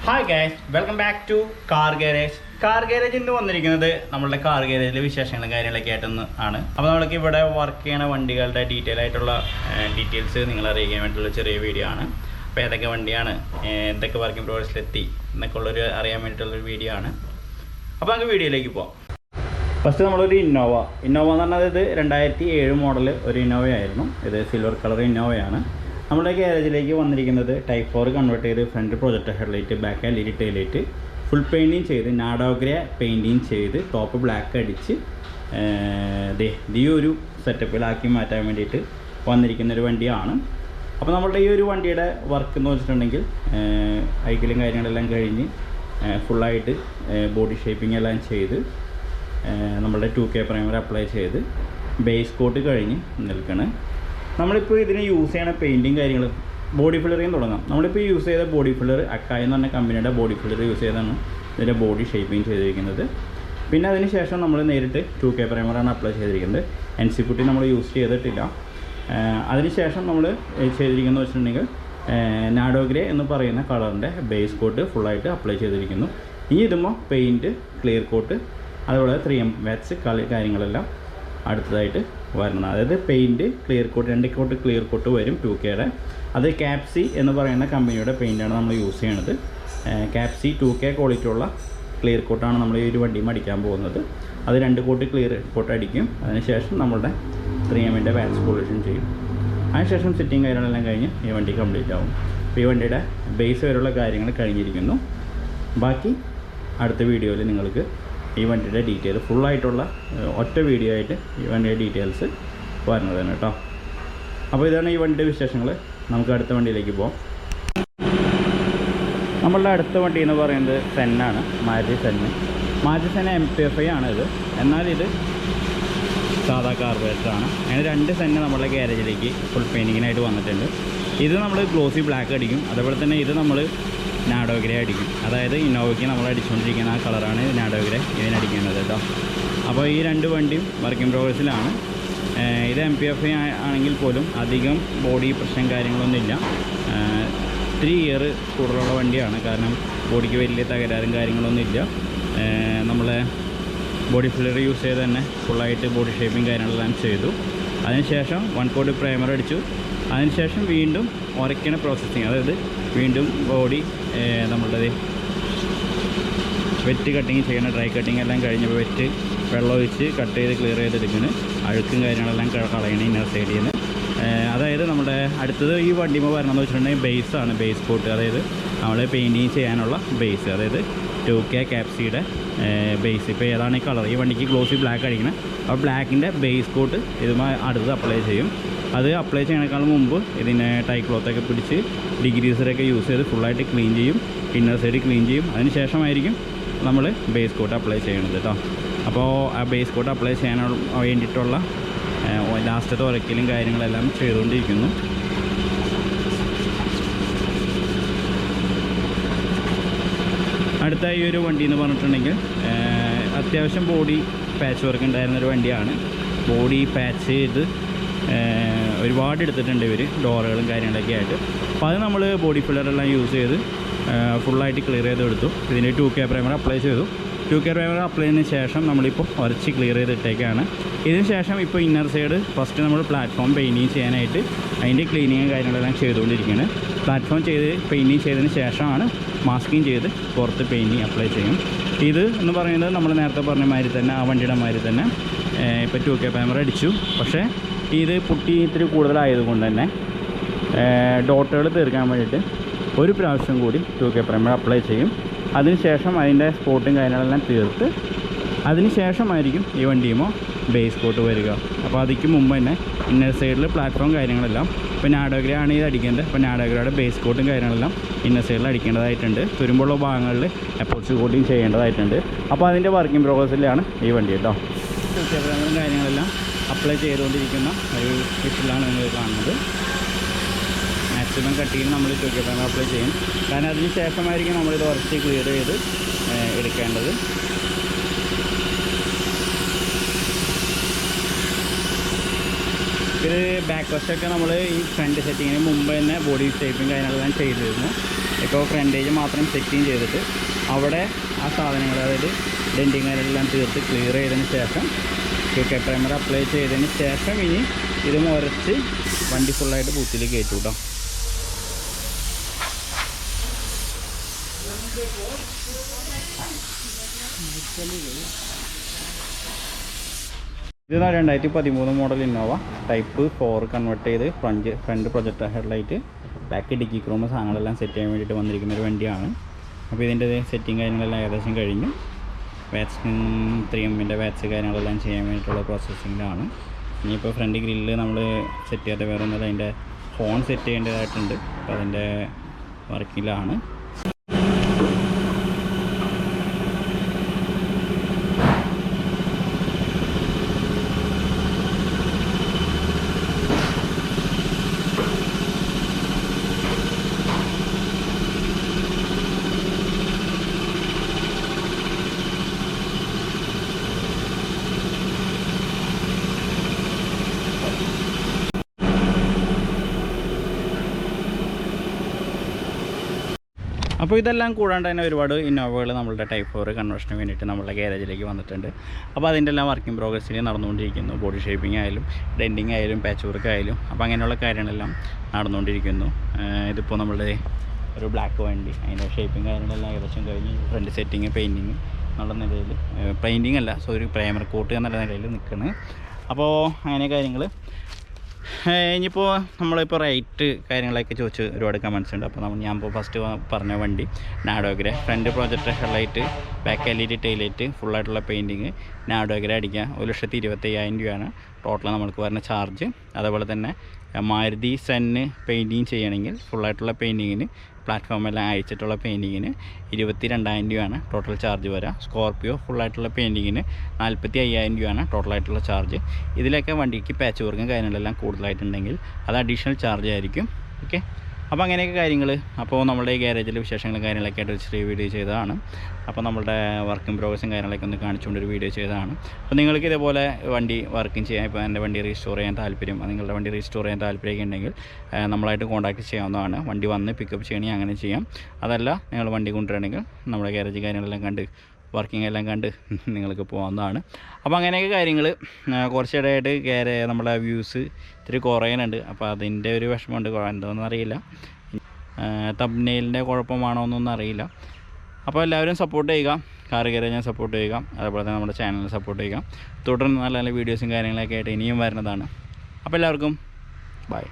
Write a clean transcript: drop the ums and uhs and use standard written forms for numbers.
Hi guys, welcome back to car garage. Car garage ഇന്ന് വന്നിരിക്കുന്നത് നമ്മളുടെ കാർ ഗാരേജിലെ വിശേഷങ്ങളും കാര്യങ്ങളൊക്കെ ആയിട്ടൊന്ന് ആണ്. അപ്പോൾ നമ്മൾക്ക് ഇവിടെ വർക്ക് ചെയ്യണ വണ്ടികളുടെ ഡീറ്റെയിൽ ആയിട്ടുള്ള ഡീറ്റെയിൽസ് നിങ്ങളെ അറിയിക്കാൻ വേണ്ടിയിട്ടുള്ള ചെറിയ വീഡിയോ ആണ്. അപ്പോൾ ഏതൊക്കെ വണ്ടിയാണ്, എന്തൊക്കെ വർക്കിംഗ് പ്രോഗ്രസ്സിലെത്തി എന്നൊക്കെ ഉള്ളൊരു അറിയാൻ വേണ്ടിയിട്ടുള്ളൊരു വീഡിയോ ആണ്. അപ്പോൾ നമുക്ക് വീഡിയോയിലേക്ക് പോകാം. ഫസ്റ്റ് നമ്മളൊരു ഇന്നോവ എന്ന് പറഞ്ഞാൽ ഇത് 2007 മോഡൽ ഒരു ഇന്നോവയായിരുന്നു. ഇത് സിൽവർ കളർ ഇന്നോവയാണ്. നമ്മുടെ ഗാരേജിലേക്ക് വന്നിരിക്കുന്നത് ടൈപ്പ് 4 കൺവേർട്ട് ചെയ്ത് front projector headlight, back LED tail light full painting ചെയ്ത് നാഡോഗ്ര പെയിൻറ്റിങ് ചെയ്ത് ടോപ്പ് ബ്ലാക്ക് അടിച്ച് ഈ ഒരു സെറ്റപ്പിലാക്കി മാറ്റാൻ വേണ്ടിയിട്ട് വന്നിരിക്കുന്നൊരു വണ്ടിയാണ്. അപ്പോൾ നമ്മളുടെ ഈ ഒരു വണ്ടിയുടെ വർക്ക് എന്ന് വെച്ചിട്ടുണ്ടെങ്കിൽ ഐക്കലും കാര്യങ്ങളെല്ലാം കഴിഞ്ഞ് ഫുള്ളായിട്ട് ബോഡി ഷേപ്പിംഗ് എല്ലാം ചെയ്ത് നമ്മളുടെ 2K പ്രൈമർ അപ്ലൈ ചെയ്ത് ബേസ് കോട്ട് കഴിഞ്ഞ് നിൽക്കണം. നമ്മളിപ്പോൾ ഇതിന് യൂസ് ചെയ്യണ പെയിൻറ്റിങ് കാര്യങ്ങൾ ബോഡി ഫില്ലറിയും തുടങ്ങാം. നമ്മളിപ്പോൾ യൂസ് ചെയ്ത ബോഡി ഫില്ലർ അക്കായ എന്ന് പറഞ്ഞ കമ്പനിയുടെ ബോഡി ഫില്ലർ യൂസ് ചെയ്താണ് ഇതിൻ്റെ ബോഡി ഷേപ്പിംഗ് ചെയ്തിരിക്കുന്നത്. പിന്നെ അതിന് ശേഷം നമ്മൾ നേരിട്ട് 2K പ്രൈമറാണ് അപ്ലൈ ചെയ്തിരിക്കുന്നത്. NC പുട്ടി നമ്മൾ യൂസ് ചെയ്തിട്ടില്ല. അതിനുശേഷം നമ്മൾ ചെയ്തിരിക്കുന്നത് വെച്ചിട്ടുണ്ടെങ്കിൽ നാഡോഗ്രേ എന്ന് പറയുന്ന കളറിൻ്റെ ബേസ് കോട്ട് ഫുള്ളായിട്ട് അപ്ലൈ ചെയ്തിരിക്കുന്നു. ഇനി ഇതുമ്പോൾ പെയിൻറ്റ്, ക്ലിയർ കോട്ട്, അതുപോലെ 3M വാറ്റ്സ് കാര്യങ്ങളെല്ലാം അടുത്തതായിട്ട് വരുന്നത്. അതായത് paint, clear coat, 2 coat clear coat വരും 2Kയുടെ. അത് കാപ്സി എന്ന് പറയുന്ന കമ്പനിയുടെ പെയിൻറ്റാണ് നമ്മൾ യൂസ് ചെയ്യണത്. കാപ്സി 2K ക്വാളിറ്റി ഉള്ള ക്ലിയർ കോട്ടാണ് നമ്മൾ ഈ ഒരു വണ്ടിയും അടിക്കാൻ പോകുന്നത്. അത് 2 കോട്ട് ക്ലിയർ കോട്ട് അടിക്കും. അതിനുശേഷം നമ്മളുടെ 3Mൻ്റെ വാറ്റ്സ് പോളിഷൻ ചെയ്യും. അതിനുശേഷം സിറ്റിങ് കാര്യങ്ങളെല്ലാം കഴിഞ്ഞ് ഈ വണ്ടി കംപ്ലീറ്റ് ആവും. അപ്പോൾ ഈ വണ്ടിയുടെ ബേസ് വരെയുള്ള കാര്യങ്ങൾ കഴിഞ്ഞിരിക്കുന്നു. ബാക്കി അടുത്ത വീഡിയോയിൽ നിങ്ങൾക്ക് ഈ വണ്ടിയുടെ ഡീറ്റെയിൽ ഫുള്ളായിട്ടുള്ള ഒറ്റ വീഡിയോ ആയിട്ട് ഈ വണ്ടിയുടെ ഡീറ്റെയിൽസ് വരുന്നതാണ് കേട്ടോ. അപ്പോൾ ഇതാണ് ഈ വണ്ടിയുടെ വിശേഷങ്ങൾ. നമുക്ക് അടുത്ത വണ്ടിയിലേക്ക് പോകാം. നമ്മളുടെ അടുത്ത വണ്ടി എന്ന് പറയുന്നത് സെന്നാണ്, മാരുതി സെന്ന്. മാരുതി സെന്ന് MPFI ആണ് ഇത്. എന്നാൽ ഇത് സാധാ കാർബറേറ്ററാണ്. അങ്ങനെ 2 സെന്ന് നമ്മളുടെ ഗാരേജിലേക്ക് ഫുൾ പെയിൻറ്റിങ്ങിനായിട്ട് വന്നിട്ടുണ്ട്. ഇത് നമ്മൾ ഗ്ലോസി ബ്ലാക്ക് അടിക്കും. അതുപോലെ തന്നെ ഇത് നമ്മൾ നാഡോഗ്രേ അടിക്കും. അതായത് ഇന്നോവയ്ക്ക് നമ്മൾ അടിച്ചുകൊണ്ടിരിക്കുന്ന ആ കളറാണ് നാഡോഗ്രേ ഇതിനടിക്കുന്നത് കേട്ടോ. അപ്പോൾ ഈ 2 വണ്ടിയും വർക്കിംഗ് പ്രോഗ്രസ്സിലാണ്. ഇത് MPFI ആണെങ്കിൽ പോലും അധികം ബോഡി പ്രശ്നം കാര്യങ്ങളൊന്നുമില്ല. 3 ഇയർ കൂടുതലുള്ള വണ്ടിയാണ്. കാരണം ബോഡിക്ക് വലിയ തകരാറും കാര്യങ്ങളൊന്നുമില്ല. നമ്മളെ ബോഡി ഫില്ലർ യൂസ് ചെയ്ത് തന്നെ ഫുള്ളായിട്ട് ബോഡി ഷേപ്പിംഗ് കാര്യങ്ങളെല്ലാം ചെയ്തു. അതിനുശേഷം 1 കോട്ട് പ്രൈമർ അടിച്ചു. അതിനുശേഷം വീണ്ടും ഉരയ്ക്കണ പ്രോസസ്സിങ്, അതായത് വീണ്ടും ബോഡി നമ്മളുടെ വെറ്റ് കട്ടിങ് ചെയ്യണം. ഡ്രൈ കട്ടിങ് എല്ലാം കഴിഞ്ഞപ്പോൾ വെറ്റ് വെള്ളം ഒഴിച്ച് കട്ട് ചെയ്ത് ക്ലിയർ ചെയ്തെടുക്കുന്നു. അഴുക്കും കാര്യങ്ങളെല്ലാം കളയണം ഇന്നർ സൈഡിൽ നിന്ന്. അതായത് നമ്മുടെ അടുത്തത് ഈ വണ്ടിമ വരണമെന്ന് വെച്ചിട്ടുണ്ടെങ്കിൽ ബേസാണ്, ബേസ് കോട്ട്. അതായത് നമ്മൾ പെയിൻറ്റിങ് ചെയ്യാനുള്ള ബേസ്, അതായത് 2K കാപ്സിയുടെ ബേസ്. ഇപ്പോൾ ഏതാണ് ഈ കളർ, ഈ വണ്ടിക്ക് ഗ്ലോസി ബ്ലാക്ക് അടിക്കണം. അപ്പോൾ ബ്ലാക്കിൻ്റെ ബേസ് കോട്ട് ഇതുമായി അടുത്ത് അപ്ലൈ ചെയ്യും. അത് അപ്ലൈ ചെയ്യുന്നതിനേക്കാളും മുമ്പ് ഇതിനെ ടൈ ക്ലോത്തൊക്കെ പിടിച്ച് ഡിഗ്രീസറൊക്കെ യൂസ് ചെയ്ത് ഫുള്ളായിട്ട് ക്ലീൻ ചെയ്യും, ഇന്നർ സൈഡ് ക്ലീൻ ചെയ്യും. അതിന് ശേഷമായിരിക്കും നമ്മൾ ബേസ് കോട്ട് അപ്ലൈ ചെയ്യണത് കേട്ടോ. അപ്പോൾ ആ ബേസ് കോട്ട് അപ്ലൈ ചെയ്യാൻ വേണ്ടിയിട്ടുള്ള ലാസ്റ്റത്തെ ഉരക്കലും കാര്യങ്ങളെല്ലാം ചെയ്തുകൊണ്ടിരിക്കുന്നു. അടുത്ത ഈ ഒരു വണ്ടി എന്ന് പറഞ്ഞിട്ടുണ്ടെങ്കിൽ അത്യാവശ്യം ബോഡി പാച്ച് വർക്ക് ഉണ്ടായിരുന്നൊരു വണ്ടിയാണ്. ബോഡി പാച്ച് ചെയ്ത് ഒരുപാട് എടുത്തിട്ടുണ്ട് ഇവർ, ഡോറുകളും കാര്യങ്ങളൊക്കെ ആയിട്ട്. അപ്പോൾ അത് നമ്മൾ ബോഡി ഫില്ലറെല്ലാം യൂസ് ചെയ്ത് ഫുള്ളായിട്ട് ക്ലിയർ ചെയ്തെടുത്തു. ഇതിന് 2K പ്രൈമർ അപ്ലൈ ചെയ്തു. 2K പ്രൈമർ അപ്ലൈ ചെയ്തതിന് ശേഷം നമ്മളിപ്പോൾ ഉരച്ച് ക്ലിയർ ചെയ്തിട്ടേക്കാണ്. ഇതിന് ശേഷം ഇപ്പോൾ ഇന്നർ സൈഡ് ഫസ്റ്റ് നമ്മൾ പ്ലാറ്റ്ഫോം പെയിൻറ്റിങ് ചെയ്യാനായിട്ട് അതിൻ്റെ ക്ലീനിങ്ങും കാര്യങ്ങളെല്ലാം ചെയ്തുകൊണ്ടിരിക്കുകയാണ്. പ്ലാറ്റ്ഫോം ചെയ്ത് പെയിൻറ്റിങ് ചെയ്തതിന് ശേഷമാണ് മാസ്കിങ് ചെയ്ത് പുറത്ത് പെയിൻറ്റിങ് അപ്ലൈ ചെയ്യും. ഇത് എന്ന് പറയുന്നത് നമ്മൾ നേരത്തെ പറഞ്ഞ മാതിരി തന്നെ, ആ വണ്ടിയുടെ മാതിരി തന്നെ ഇപ്പോൾ 2K പ്രൈമർ അടിച്ചു. പക്ഷേ ഇത് പുട്ടി ഇത്തിരി കൂടുതലായതുകൊണ്ട് തന്നെ ഡോട്ടുകൾ തീർക്കാൻ വേണ്ടിയിട്ട് ഒരു പ്രാവശ്യം കൂടി 2K പ്രൈമർ അപ്ലൈ ചെയ്യും. അതിനുശേഷം അതിൻ്റെ സ്പോട്ടും കാര്യങ്ങളെല്ലാം തീർത്ത് അതിന് ശേഷമായിരിക്കും ഈ വണ്ടിയുമോ ബേസ് കോട്ട് വരിക. അപ്പോൾ അതിക്ക് മുമ്പ് തന്നെ ഇന്നർ സൈഡിൽ പ്ലാറ്റ്ഫോം കാര്യങ്ങളെല്ലാം, ഇപ്പോൾ നാഡോഗ്രേ ആണ് ഇത് അടിക്കേണ്ടത്. അപ്പോൾ നാഡോഗ്രയുടെ ബേസ് കോട്ടും കാര്യങ്ങളെല്ലാം ഇന്നർ സൈഡിൽ അടിക്കേണ്ടതായിട്ടുണ്ട്. തുരുമ്പുള്ള ഭാഗങ്ങളിൽ എപ്പോഴ്സ് കോട്ടിങ് ചെയ്യേണ്ടതായിട്ടുണ്ട്. അപ്പോൾ അതിൻ്റെ വർക്കിംഗ് പ്രോഗ്രസ്സിലാണ് ഈ വണ്ടി കേട്ടോ. 2K പ്രൈമറും കാര്യങ്ങളെല്ലാം അപ്ലൈ ചെയ്തുകൊണ്ടിരിക്കുന്ന ഒരു വിഷയിലാണ് നിങ്ങൾ കാണുന്നത്. മാക്സിമം കട്ടിയിൽ നമ്മൾ 2K പ്രൈമർ അപ്ലൈ ചെയ്യും. കാരണം അതിന് ശേഷമായിരിക്കും നമ്മളിത് ഉരച്ച് ക്ലിയർ ചെയ്ത് എടുക്കേണ്ടത്. ഇത് ബാക്ക് വശമൊക്കെ നമ്മൾ ഈ ഫ്രണ്ട് സെറ്റിങ്ങിന് മുമ്പ് തന്നെ ബോഡി ഷേപ്പിംഗ് കാര്യങ്ങളെല്ലാം ചെയ്തിരുന്നു. ഇപ്പോൾ ഫ്രണ്ടേജ് മാത്രം സെറ്റിങ് ചെയ്തിട്ട് അവിടെ ആ സാധനങ്ങൾ അതായത് ഡെൻറ്റിങ് കാര്യങ്ങളെല്ലാം തീർത്ത് ക്ലിയർ ചെയ്തതിന് ശേഷം ക്വിക്ക് പ്രൈമർ അപ്ലൈ ചെയ്തതിന് ശേഷം ഇനി ഇത് മുരച്ച് വണ്ടി ഫുള്ളായിട്ട് ബൂത്തിൽ കയറ്റും കേട്ടോ. ഇത് 2013 മോഡൽ ഇന്നോവ ടൈപ്പ് 4 കൺവേർട്ട് ചെയ്ത് front projector headlight back dickey chrome സാധനങ്ങളെല്ലാം സെറ്റ് ചെയ്യാൻ വേണ്ടിയിട്ട് വന്നിരിക്കുന്ന ഒരു വണ്ടിയാണ്. അപ്പോൾ ഇതിൻ്റെ സെറ്റിങ് കാര്യങ്ങളെല്ലാം ഏകദേശം കഴിഞ്ഞു. വാറ്റ്സ് 3M വാറ്റ്സ് കാര്യങ്ങളെല്ലാം ചെയ്യാൻ വേണ്ടിയിട്ടുള്ള പ്രോസസ്സിങ്ങിലാണ്. ഇനിയിപ്പോൾ ഫ്രണ്ട് ഗ്രില്ല് നമ്മൾ സെറ്റ് ചെയ്യാത്ത വേറെ ഒന്നുമില്ല, അതിൻ്റെ ഹോൺ സെറ്റ് ചെയ്യേണ്ടതായിട്ടുണ്ട്. അപ്പോൾ അതിൻ്റെ വർക്കിലാണ്. അപ്പോൾ ഇതെല്ലാം കൂടാണ്ട് തന്നെ ഒരുപാട് ഇന്നോവകൾ നമ്മളുടെ ടൈപ്പ് 4 കൺവേർഷന് വേണ്ടിയിട്ട് നമ്മളുടെ ഗാരേജിലേക്ക് വന്നിട്ടുണ്ട്. അപ്പോൾ അതിൻ്റെ എല്ലാം വർക്കിംഗ് പ്രോഗ്രസ്സിൽ നടന്നുകൊണ്ടിരിക്കുന്നു. ബോഡി ഷേപ്പിംഗ് ആയാലും ഡെൻറ്റിങ് ആയാലും പാച്ച് വർക്ക് ആയാലും അപ്പോൾ അങ്ങനെയുള്ള കാര്യങ്ങളെല്ലാം നടന്നുകൊണ്ടിരിക്കുന്നു. ഇതിപ്പോൾ നമ്മളുടെ ഒരു ബ്ലാക്ക് വണ്ടി, അതിൻ്റെ ഷേപ്പിംഗ് കാര്യങ്ങളെല്ലാം ഏകദേശം കഴിഞ്ഞ് ഫ്രണ്ട് സെറ്റിങ് പെയിൻറ്റിങ് എന്നുള്ള നിലയിൽ പെയിൻറ്റിങ് അല്ല പ്രൈമർ കോട്ട് എന്നുള്ള നിലയിൽ നിൽക്കുന്നത്. അപ്പോൾ അങ്ങനെ കാര്യങ്ങൾ. ഇനിയിപ്പോൾ നമ്മളിപ്പോൾ റേറ്റ് കാര്യങ്ങളൊക്കെ ചോദിച്ച് ഒരുപാട് കമൻസ് ഉണ്ട്. അപ്പോൾ ഞാൻ ഇപ്പോൾ ഫസ്റ്റ് പറഞ്ഞ വണ്ടി നാഡോഗ്ര front projector headlight back LED taillight ഫുള്ളായിട്ടുള്ള പെയിൻറ്റിങ് നാഡോഗ്ര അടിക്കുക 1,25,000 രൂപയാണ് ടോട്ടൽ നമ്മൾക്ക് വരുന്ന ചാർജ്. അതേപോലെ തന്നെ മാരുതി സണ്ണ് പെയിൻറ്റിങ് ചെയ്യണമെങ്കിൽ ഫുള്ളായിട്ടുള്ള പെയിൻറ്റിങ്ങിന് പ്ലാറ്റ്ഫോമെല്ലാം അയച്ചിട്ടുള്ള പെയിൻറ്റിങ്ങിന് 22,000 രൂപയാണ് ടോട്ടൽ ചാർജ് വരിക. സ്കോർപ്പിയോ ഫുള്ളായിട്ടുള്ള പെയിൻറ്റിങ്ങിന് 45,000 രൂപയാണ് ടോട്ടലായിട്ടുള്ള ചാർജ്. ഇതിലൊക്കെ വണ്ടിക്ക് പാച്ച് വർക്കും കാര്യങ്ങളെല്ലാം കൂടുതലായിട്ടുണ്ടെങ്കിൽ അത് അഡീഷണൽ ചാർജ് ആയിരിക്കും. ഓക്കെ, അപ്പോൾ അങ്ങനെയൊക്കെ കാര്യങ്ങൾ. അപ്പോൾ നമ്മുടെ ഈ ഗാരേജിലെ വിശേഷങ്ങളും കാര്യങ്ങളൊക്കെ ആയിട്ട് ഒരു ചെറിയ വീഡിയോ ചെയ്തതാണ്. അപ്പോൾ നമ്മുടെ വർക്കിംഗ് പ്രോഗ്രസും കാര്യങ്ങളൊക്കെ ഒന്ന് കാണിച്ചുകൊണ്ടൊരു വീഡിയോ ചെയ്തതാണ്. അപ്പോൾ നിങ്ങൾക്ക് ഇതേപോലെ വണ്ടി വർക്കിംഗ് ചെയ്യാൻ, ഇപ്പോൾ എൻ്റെ വണ്ടി റീസ്റ്റോർ ചെയ്യാൻ താല്പര്യം, നിങ്ങളുടെ വണ്ടി റീസ്റ്റോർ ചെയ്യാൻ താല്പര്യമൊക്കെ ഉണ്ടെങ്കിൽ നമ്മളായിട്ട് കോൺടാക്ട് ചെയ്യാവുന്നതാണ്. വണ്ടി വന്ന് പിക്കപ്പ് ചെയ്യണമെങ്കിൽ അങ്ങനെ ചെയ്യാം. അതല്ല നിങ്ങൾ വണ്ടി കൊണ്ടുവരണമെങ്കിൽ നമ്മുടെ ഗാരേജ് കാര്യങ്ങളെല്ലാം കണ്ട് വർക്കിംഗ് എല്ലാം കണ്ട് നിങ്ങൾക്ക് പോകാവുന്നതാണ്. അപ്പോൾ അങ്ങനെയൊക്കെ കാര്യങ്ങൾ. കുറച്ചിടയായിട്ട് നമ്മളെ വ്യൂസ് ഇത്തിരി കുറയുന്നുണ്ട്. അപ്പോൾ അതിൻ്റെ ഒരു വിഷമമുണ്ട്, എന്താണെന്ന് അറിയില്ല. തംബ്നെയിലിൻ്റെ കുഴപ്പമാണോ എന്നൊന്നും അറിയില്ല. അപ്പോൾ എല്ലാവരും സപ്പോർട്ട് ചെയ്യുക, കാർ ഗാരേജിനെ സപ്പോർട്ട് ചെയ്യുക, അതുപോലെ തന്നെ നമ്മുടെ ചാനലിനെ സപ്പോർട്ട് ചെയ്യുക. തുടർന്ന് നല്ല നല്ല വീഡിയോസും കാര്യങ്ങളൊക്കെ ആയിട്ട് ഇനിയും വരുന്നതാണ്. അപ്പോൾ എല്ലാവർക്കും ബൈ.